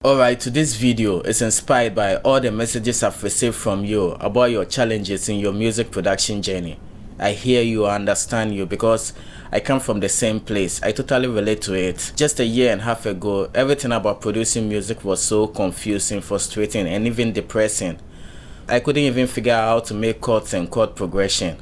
Alright, today's video is inspired by all the messages I've received from you about your challenges in your music production journey. I hear you, I understand you because I come from the same place. I totally relate to it. Just a year and a half ago, everything about producing music was so confusing, frustrating, and even depressing. I couldn't even figure out how to make chords and chord progression.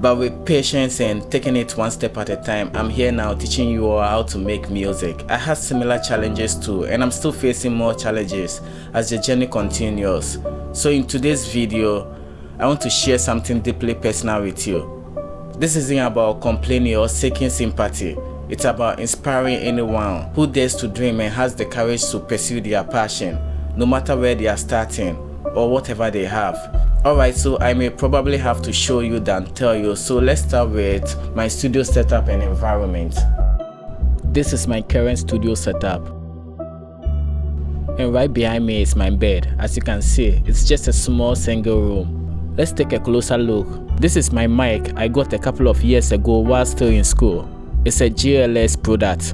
But with patience and taking it one step at a time, I'm here now teaching you all how to make music. I had similar challenges too, and I'm still facing more challenges as the journey continues. So in today's video, I want to share something deeply personal with you. This isn't about complaining or seeking sympathy. It's about inspiring anyone who dares to dream and has the courage to pursue their passion, no matter where they are starting or whatever they have. Alright, so I may probably have to show you than tell you, so let's start with my studio setup and environment. This is my current studio setup, and right behind me is my bed. As you can see, it's just a small single room. Let's take a closer look. This is my mic I got a couple of years ago while still in school. It's a GLS product.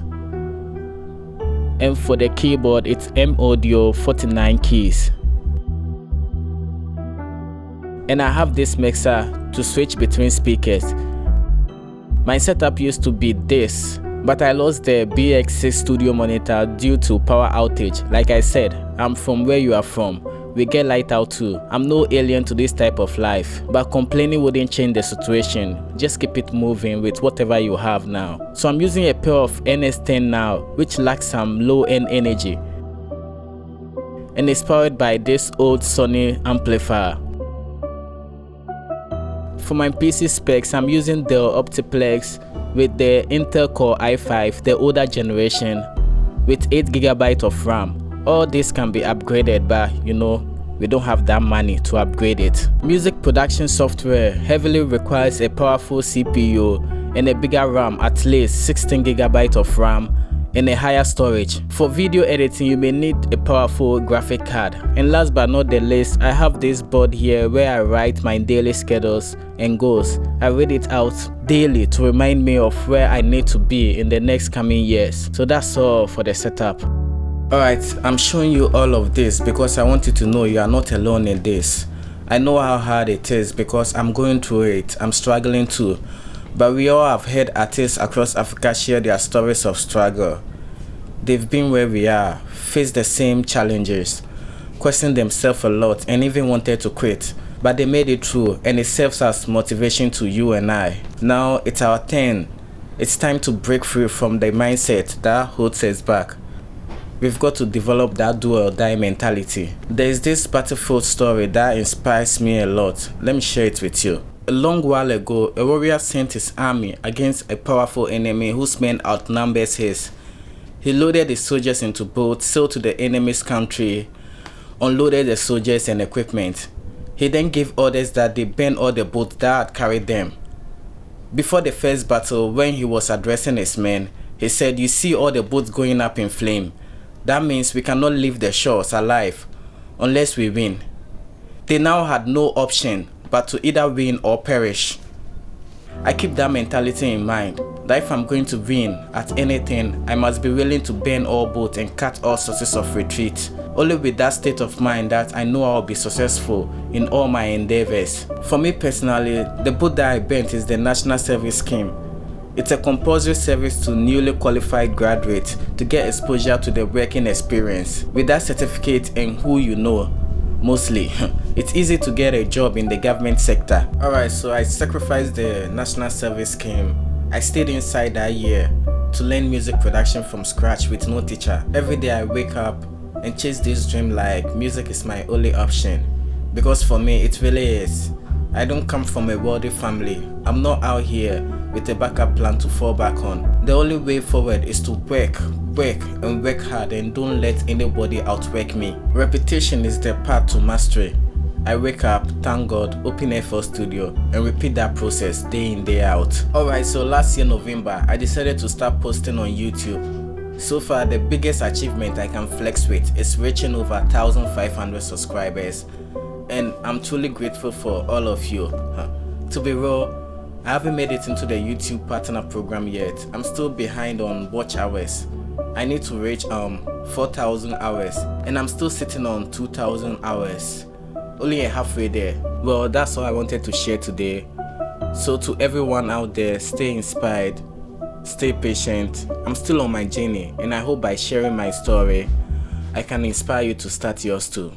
And for the keyboard, it's M Audio 49 keys. And I have this mixer to switch between speakers. My setup used to be this, but I lost the BX6 studio monitor due to power outage. Like I said, I'm from where you are from. We get light out too. I'm no alien to this type of life, but complaining wouldn't change the situation. Just keep it moving with whatever you have now. So I'm using a pair of NS10 now, which lacks some low-end energy, and it's powered by this old Sony amplifier. For my PC specs, I'm using the Optiplex with the Intel Core i5, the older generation, with 8GB of RAM. All this can be upgraded, but we don't have that money to upgrade it. Music production software heavily requires a powerful CPU and a bigger RAM, at least 16GB of RAM, and a higher storage. For video editing, you may need a powerful graphic card. And last but not the least, I have this board here where I write my daily schedules and goals. I read it out daily to remind me of where I need to be in the next coming years. So that's all for the setup. Alright, I'm showing you all of this because I want you to know you are not alone in this. I know how hard it is because I'm going through it. I'm struggling too. But we all have heard artists across Africa share their stories of struggle. They've been where we are, faced the same challenges, questioned themselves a lot, and even wanted to quit. But they made it through, and it serves as motivation to you and I. Now it's our turn. It's time to break free from the mindset that holds us back. We've got to develop that do or die mentality. There is this battlefield story that inspires me a lot. Let me share it with you. A long while ago, a warrior sent his army against a powerful enemy whose men outnumbers his. He loaded his soldiers into boats, sailed to the enemy's country, unloaded the soldiers and equipment. He then gave orders that they burn all the boats that had carried them. Before the first battle, when he was addressing his men, he said, "You see all the boats going up in flame. That means we cannot leave the shores alive unless we win." They now had no option but to either win or perish. I keep that mentality in mind, that if I'm going to win at anything, I must be willing to burn all boats and cut all sources of retreat. Only with that state of mind that I know I'll be successful in all my endeavors. For me personally, the boat that I burnt is the National Service Scheme. It's a compulsory service to newly qualified graduates to get exposure to the working experience. With that certificate and who you know, mostly, it's easy to get a job in the government sector. Alright, so I sacrificed the National Service Scheme. I stayed inside that year to learn music production from scratch with no teacher. Every day I wake up and chase this dream like music is my only option. Because for me, it really is. I don't come from a wealthy family. I'm not out here with a backup plan to fall back on. The only way forward is to work hard and don't let anybody outwork me. Repetition is the path to mastery. I wake up, thank God, open FL Studio, and repeat that process day in, day out. Alright, so last year November, I decided to start posting on YouTube. So far, the biggest achievement I can flex with is reaching over 1,500 subscribers, and I'm truly grateful for all of you. To be real, I haven't made it into the YouTube partner program yet. I'm still behind on watch hours. I need to reach 4,000 hours, and I'm still sitting on 2,000 hours, only halfway there. Well, that's all I wanted to share today. So to everyone out there, stay inspired, stay patient. I'm still on my journey, and I hope by sharing my story I can inspire you to start yours too.